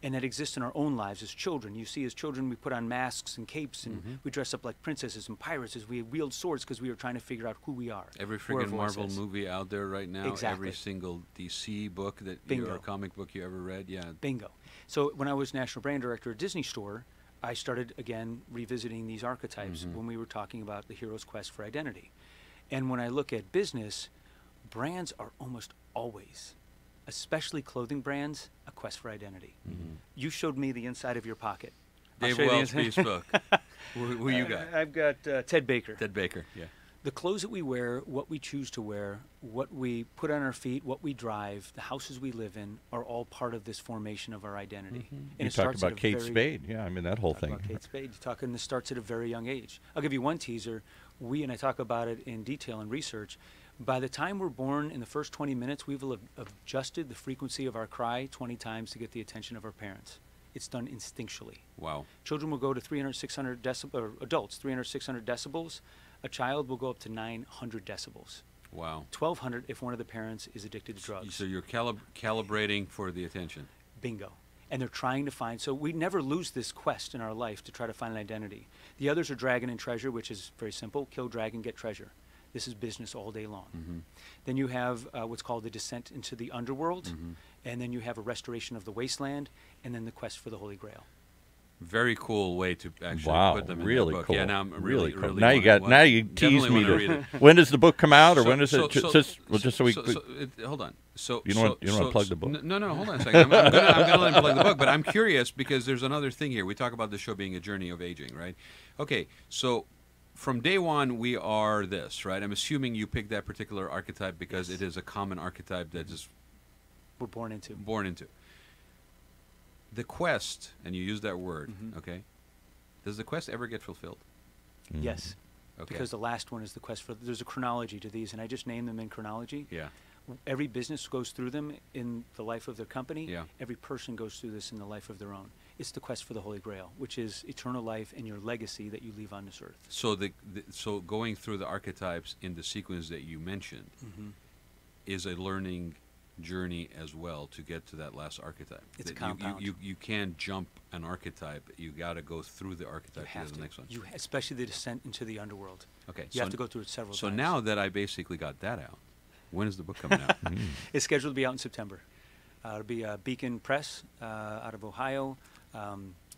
And that exists in our own lives as children. You see, as children, we put on masks and capes, and we dress up like princesses and pirates as we wield swords because we were trying to figure out who we are. Every freaking Marvel movie out there right now, Exactly. every single DC book or comic book you ever read, yeah. Bingo. So when I was National Brand Director at Disney Store, I started, again, revisiting these archetypes when we were talking about the hero's quest for identity. And when I look at business, brands are almost always, especially clothing brands, a quest for identity. You showed me the inside of your pocket. Dave Wellsby's book. Who you got? I've got Ted Baker. Ted Baker, yeah. The clothes that we wear, what we choose to wear, what we put on our feet, what we drive, the houses we live in, are all part of this formation of our identity. And you talked about Kate Spade. Yeah, I mean, that whole thing. About Kate Spade. This starts at a very young age. I'll give you one teaser. And I talk about it in detail in research. By the time we're born, in the first 20 minutes, we will have adjusted the frequency of our cry 20 times to get the attention of our parents. It's done instinctually. Wow. Children will go to 300, 600 decibels, or adults, 300, 600 decibels. A child will go up to 900 decibels. Wow. 1,200 if one of the parents is addicted to drugs. So you're calibrating for the attention. Bingo. And they're trying to find, so we never lose this quest in our life to try to find an identity. The others are dragon and treasure, which is very simple. Kill dragon, get treasure. This is business all day long. Then you have what's called the descent into the underworld, and then you have a restoration of the wasteland, and then the quest for the Holy Grail. Very cool way to actually put them in really the book. cool. Yeah, now I'm really cool. really Now you tease me to read it. When does the book come out, or So- when is so- it? so- Just so we. hold on. So You don't want to plug the book? No, hold on a second. I'm gonna let him plug the book, but I'm curious because there's another thing here. We talk about the show being a journey of aging, right? Okay, so from day one we are this, right? I'm assuming you picked that particular archetype because it is a common archetype that is We're born into. The quest, and you use that word, okay? Does the quest ever get fulfilled? Yes. Okay. Because the last one is the quest for, there's a chronology to these, and I just named them in chronology. Yeah. Every business goes through them in the life of their company. Yeah. Every person goes through this in the life of their own. It's the quest for the Holy Grail, which is eternal life and your legacy that you leave on this earth. So so going through the archetypes in the sequence that you mentioned is a learning journey as well to get to that last archetype. It's a That compound. You can't jump an archetype. You got to go through the archetype You have to the to. next one. Especially the descent into the underworld. Okay. You have to go through it several So times. now that I basically got that out, when is the book coming out? It's scheduled to be out in September. It'll be Beacon Press out of Ohio.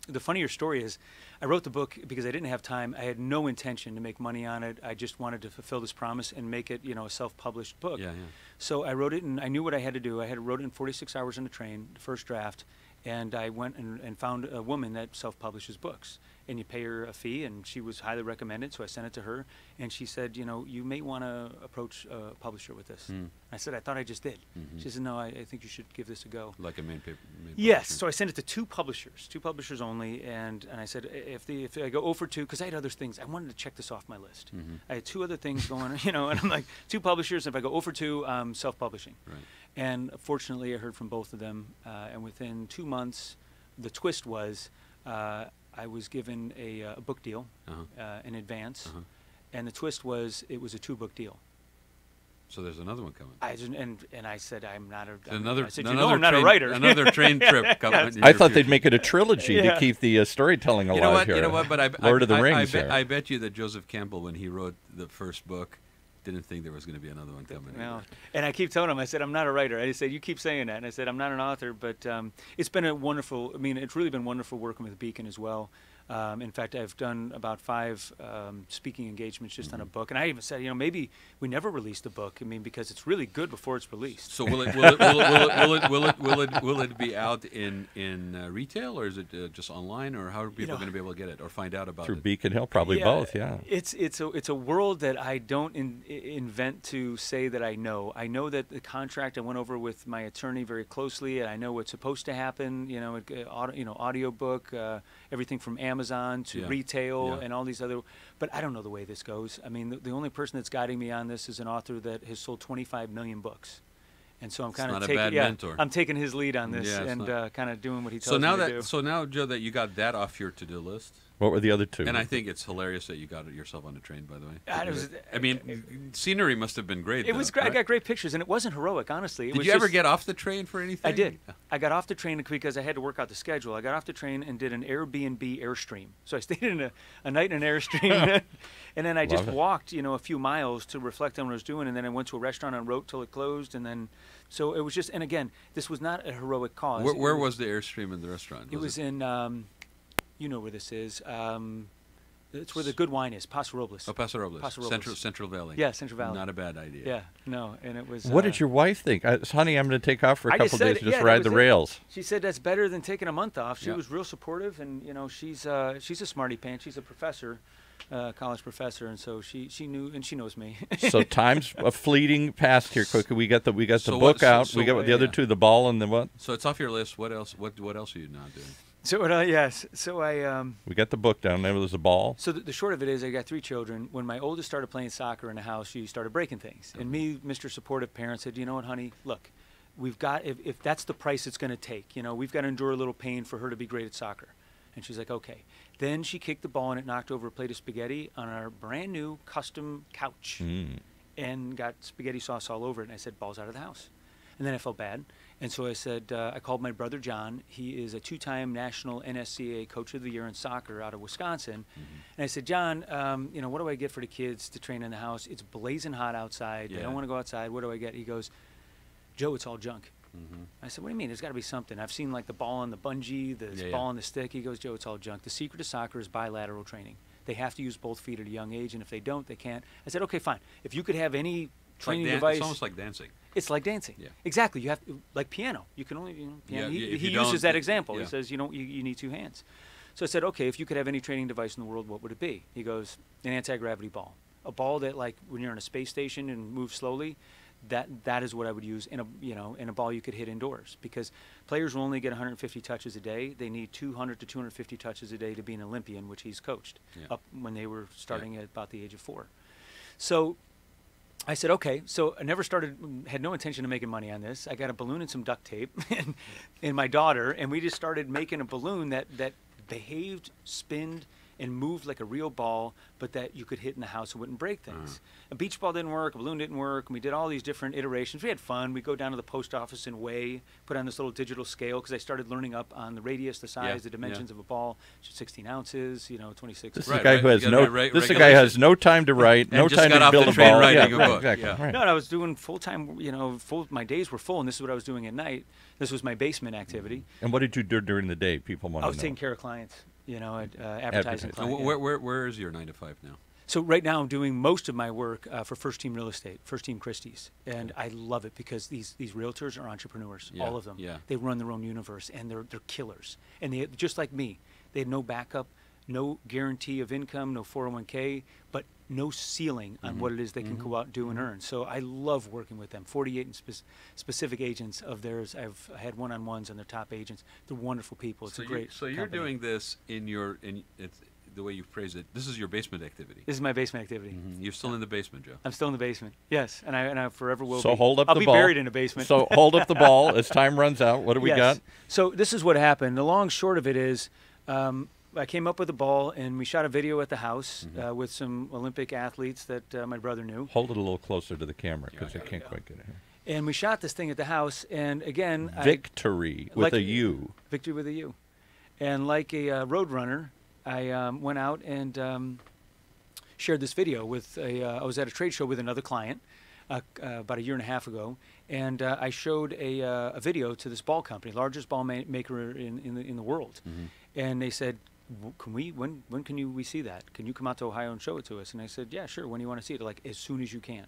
The funnier story is I wrote the book because I didn't have time. I had no intention to make money on it. I just wanted to fulfill this promise and make it, a self-published book. Yeah. So I wrote it, and I knew what I had to do. I wrote it in 46 hours on the train, the first draft, and I went and found a woman that self-publishes books. And you pay her a fee, and she was highly recommended, so I sent it to her. And she said, you may want to approach a publisher with this. I said, I thought I just did. She said, no, I think you should give this a go. Like a main paper. Yes, so I sent it to two publishers only, and I said, if I go 0 for 2, because I had other things, I wanted to check this off my list. I had 2 other things going, and I'm like, 2 publishers, if I go 0 for 2, I'm self-publishing. Right. And fortunately, I heard from both of them, and within 2 months, the twist was I was given a book deal in advance, and the twist was it was a 2-book deal. So there's another one coming. And I said, I'm not a. Another. I said, I'm not a writer. Another train trip coming. I thought they'd make it a trilogy to keep the storytelling alive you know what? here. You know what? But Lord of the Rings. I bet you that Joseph Campbell, when he wrote the first book, didn't think there was going to be another one coming. No. And I keep telling him, I said, I'm not a writer. I said, you keep saying that. And I said, I'm not an author, but it's been a wonderful, it's really been wonderful working with Beacon as well. In fact, I've done about 5 speaking engagements just on a book. And I even said, maybe we never release the book. Because it's really good before it's released. So will it be out in retail, or is it just online, or how are people going to be able to get it or find out about it? Through Beacon Hill, probably both. Yeah. It's a world that I don't invent to say that I know. I know that the contract I went over with my attorney very closely, and I know what's supposed to happen. Audiobook, everything from Amazon to retail and all these other. But I don't know the way this goes. The only person that's guiding me on this is an author that has sold 25 million books. And so I'm kind of I'm taking his lead on this and kind of doing what he tells me to do. So now, Joe, that you got that off your to-do list. What were the other 2? And I think it's hilarious that you got it yourself on the train, by the way. Scenery must have been great. It was great. Right? I got great pictures, and it wasn't heroic, honestly. Did you ever get off the train for anything? I did. I got off the train because I had to work out the schedule. I got off the train and did an Airbnb Airstream. So I stayed in a night in an Airstream, and then I just walked, a few miles to reflect on what I was doing, and then I went to a restaurant and wrote till it closed, and then. So it was just, and again, this was not a heroic cause. Where was the Airstream in the restaurant? It was in, you know where this is. It's where the good wine is, Paso Robles. Oh, Paso Robles. Central Valley. Yeah, Central Valley. Not a bad idea. Yeah, no, and it was. What did your wife think? Honey, I'm going to take off for a couple days to just ride the rails. She said that's better than taking a month off. She was real supportive, and she's a smarty pants. She's a professor. College professor, and so she knew, and she knows me. So time's a fleeting past here. Quickly, we got the book out. We got the other 2, the ball and the what? So it's off your list. What else? What else are you now doing? So yes. So I. We got the book down. There was a ball. So the short of it is, I got 3 children. When my oldest started playing soccer in the house, she started breaking things, and me, Mr. Supportive Parent, said, "You know what, honey? Look, we've got if that's the price it's going to take. We've got to endure a little pain for her to be great at soccer." And she's like, okay. Then she kicked the ball and it knocked over a plate of spaghetti on our brand new custom couch and got spaghetti sauce all over it. And I said, ball's out of the house. And then I felt bad. And so I said, I called my brother John. He is a 2-time national NSCAA Coach of the Year in soccer out of Wisconsin. And I said, John, what do I get for the kids to train in the house? It's blazing hot outside. They don't want to go outside. What do I get? He goes, Joe, it's all junk. I said, what do you mean? There's got to be something. I've seen like the ball on the bungee, the ball on the stick. He goes, Joe, it's all junk. The secret to soccer is bilateral training. They have to use both feet at a young age, and if they don't, they can't. I said, okay, fine. If you could have any training device. It's almost like dancing. It's like dancing. Yeah. Exactly. You have like piano. You can only piano. He uses that example. He says, you need 2 hands. So I said, okay, if you could have any training device in the world, what would it be? He goes, an anti-gravity ball. A ball that, like, when you're in a space station and move slowly, that is what I would use in a ball you could hit indoors, because players will only get 150 touches a day. They need 200 to 250 touches a day to be an Olympian, which he's coached up when they were starting at about the age of 4. So I said, okay. So I had no intention of making money on this. I got a balloon and some duct tape and my daughter, and we just started making a balloon that behaved, spinned, and moved like a real ball, but that you could hit in the house and wouldn't break things. A beach ball didn't work, a balloon didn't work, and we did all these different iterations. We had fun. We'd go down to the post office and weigh, put on this little digital scale, because I started learning up on the radius, the size, the dimensions of a ball, 16 ounces, 26. This is a guy who has guy has no time to write, no time to build a ball. Exactly. Right. No, I was doing full-time, my days were full, and this is what I was doing at night. This was my basement activity. And what did you do during the day? People want to know. I was taking care of clients. Advertising. And where is your 9 to 5 now? So right now I'm doing most of my work for First Team Real Estate, First Team Christie's, and I love it because these realtors are entrepreneurs, all of them. Yeah. They run their own universe, and they're killers. And they, just like me, they had no backup, no guarantee of income, no 401k, but no ceiling on what it is they can go out and do and earn. So I love working with them. 48 specific agents of theirs. I've had one-on-ones on their top agents. They're wonderful people. It's a great So you're company. doing this it's the way you phrase it. This is your basement activity. This is my basement activity. You're still in the basement, Joe. I'm still in the basement. Yes, and I forever will be. So hold up I'll the be ball. buried in a basement. So hold up the ball as time runs out. What do we got? So this is what happened. The long short of it is, I came up with a ball, and we shot a video at the house with some Olympic athletes that my brother knew. Hold it a little closer to the camera because I can't quite get it here. And we shot this thing at the house, and again, ViCTURY with a U. ViCTURY with a U. And like a road runner, I went out and shared this video with I was at a trade show with another client about a year and a half ago, and I showed a video to this ball company, largest ball maker in the world, and they said, "Can we? When can we see that? Can you come out to Ohio and show it to us?" And I said, "Yeah, sure. When do you want to see it?" They're like, "As soon as you can."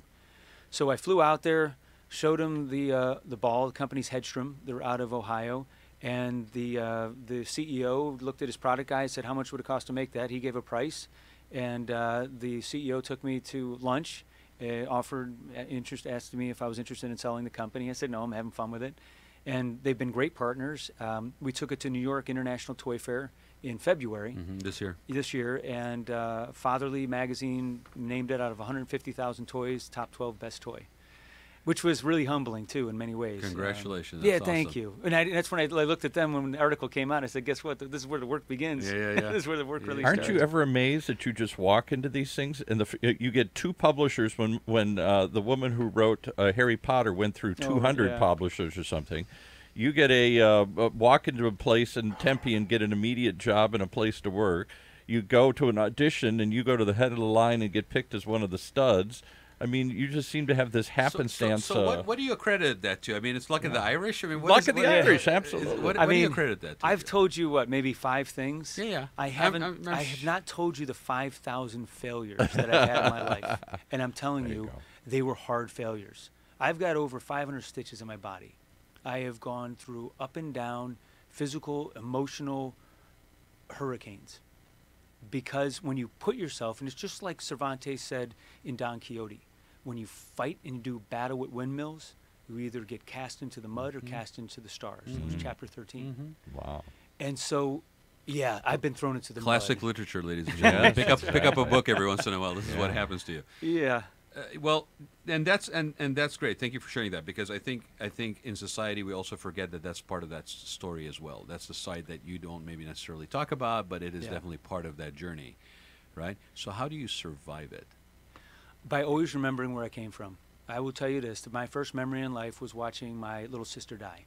So I flew out there, showed them the ball. The company's Hedstrom. They're out of Ohio. And the CEO looked at his product guy and said, "How much would it cost to make that?" He gave a price, and the CEO took me to lunch, asked me if I was interested in selling the company. I said, "No, I'm having fun with it." And they've been great partners. We took it to New York International Toy Fair in February. This year, and Fatherly magazine named it out of 150,000 toys, top 12 best toy. Which was really humbling, too, in many ways. Congratulations. Yeah, That's thank awesome. you. And that's when I looked at them when the article came out. I said, guess what? This is where the work begins. Yeah. This is where the work really Aren't starts. you ever amazed that you just walk into these things and you get two publishers when the woman who wrote Harry Potter went through 200 publishers or something. You get a walk into a place in Tempe and get an immediate job and a place to work. You go to an audition and you go to the head of the line and get picked as one of the studs. I mean, you just seem to have this happenstance. So what do you accredit that to? I mean, it's luck of the Irish? I mean, luck of the Irish, absolutely. What do you accredit that to? I've told you, maybe 5 things? Yeah. I have not told you the 5,000 failures that I've had in my life. And I'm telling you, they were hard failures. I've got over 500 stitches in my body. I have gone through up and down, physical, emotional hurricanes. Because when you put yourself, and it's just like Cervantes said in Don Quixote, when you fight and do battle with windmills, you either get cast into the mud or cast into the stars. It was chapter 13. Wow. And so, yeah, I've been thrown into the Classic mud. literature, ladies and gentlemen. Pick up a book every once in a while. This is what happens to you. Yeah. Well, and that's great. Thank you for sharing that, because I think in society we also forget that that's part of that story as well. That's the side that you don't maybe necessarily talk about, but it is definitely part of that journey, right? So how do you survive it? By always remembering where I came from. I will tell you this, that my first memory in life was watching my little sister die.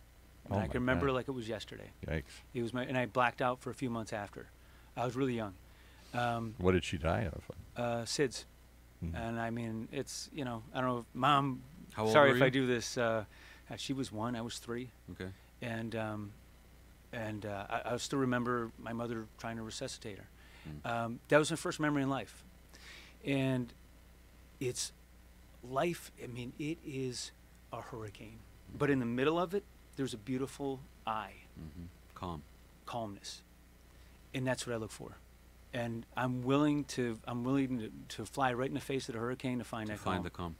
And I can remember it like it was yesterday. Yikes. It was and I blacked out for a few months after. I was really young. What did she die of? SIDS. And I mean, it's, I don't know, Mom, How old sorry were if you? I do this. She was 1, I was 3. Okay. And I still remember my mother trying to resuscitate her. That was my first memory in life. And it's life, I mean, it is a hurricane. But in the middle of it, there's a beautiful eye. Calmness. And that's what I look for. And I'm willing to fly right in the face of the hurricane to find that calm. Find the calm.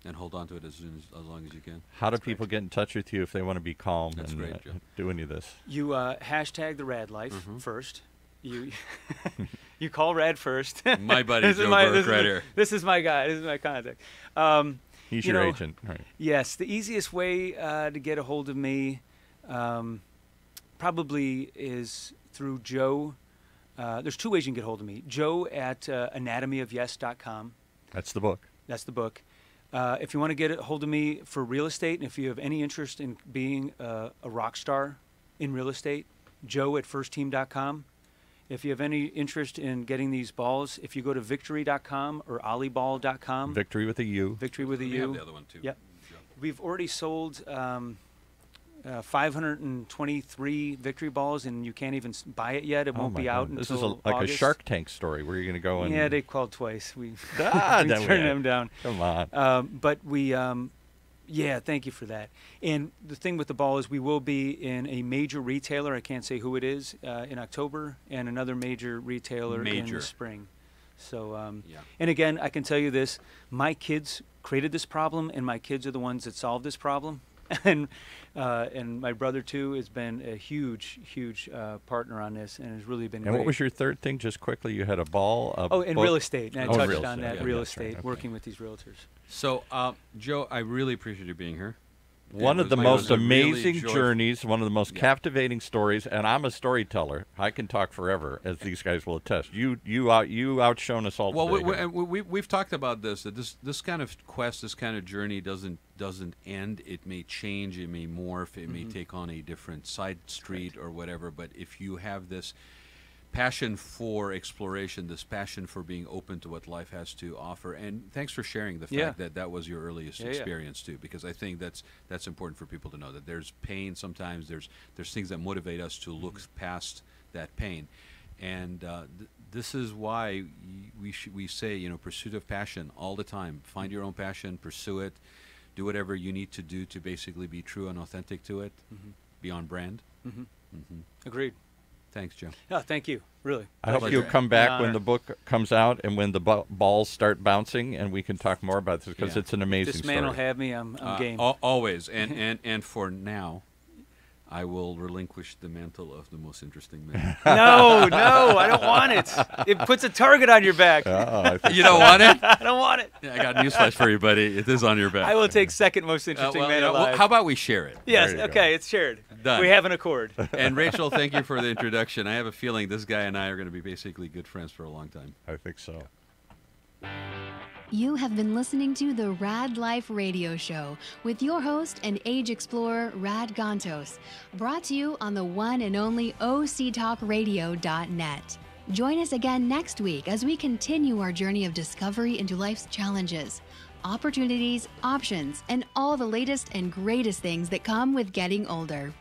And hold on to it as long as you can. How do people get in touch with you if they want to be calm That's and great, Joe. do any of this? You hashtag the Raad Life first. You you call Raad first. My buddy Joe Burke right here. This is my guy. This is my contact. He's your agent. Right. Yes. The easiest way to get a hold of me probably is through Joe. There's 2 ways you can get a hold of me. Joe at anatomyofyes.com. That's the book. That's the book. If you want to get a hold of me for real estate, and if you have any interest in being a rock star in real estate, Joe at firstteam.com. If you have any interest in getting these balls, if you go to ViCTURY.com or ollieball.com. ViCTURY with a U. ViCTURY with a U. We have the other one too. Yep. We've already sold 523 ViCTURY balls, and you can't even buy it yet. It won't be out until This is like August. a Shark Tank story where you're going to go in. Yeah, they called twice. We then we turned them down. Come on. But we, yeah, thank you for that. And the thing with the ball is we will be in a major retailer, I can't say who it is, in October, and another major retailer in the spring. So, and again, I can tell you this, my kids created this problem, and my kids are the ones that solved this problem. And my brother, too, has been a huge partner on this, and has really been great. And what was your third thing, just quickly? You had a ball? And real estate. And I touched on that, yeah, real that's estate, right. Okay. working with these realtors. So, Joe, I really appreciate you being here. One of the most amazing really journeys, one of the most captivating stories, and I'm a storyteller. I can talk forever, as these guys will attest. You outshone us all. Well, today. we've talked about this, that this kind of quest, this kind of journey doesn't end. It may change, it may morph, it may take on a different side street or whatever. But if you have this passion for exploration, this passion for being open to what life has to offer, and thanks for sharing the fact that that was your earliest experience too, because I think that's important for people to know that there's pain sometimes, there's things that motivate us to look past that pain, and this is why we say, you know, pursuit of passion all the time. Find your own passion, pursue it, do whatever you need to do to basically be true and authentic to it, be on brand. Agreed. Thanks, Jim. Oh, thank you. Really. I hope you'll come back when the book comes out and when the balls start bouncing, and we can talk more about this, because it's an amazing story. This man will have me. I'm game. Always. And for now, I will relinquish the mantle of the most interesting man. No, I don't want it. It puts a target on your back. You don't want it? I don't want it. I got newsflash for you, buddy. It is on your back. I will take second most interesting man alive. How about we share it? Yes, okay, it's shared. Done. We have an accord. And Rachel, thank you for the introduction. I have a feeling this guy and I are going to be basically good friends for a long time. I think so. You have been listening to the Raad Life radio show with your host and age explorer, Rad Gantos, brought to you on the one and only octalkradio.net. Join us again next week as we continue our journey of discovery into life's challenges, opportunities, options, and all the latest and greatest things that come with getting older.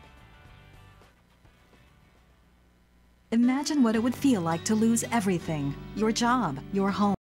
Imagine what it would feel like to lose everything: your job, your home,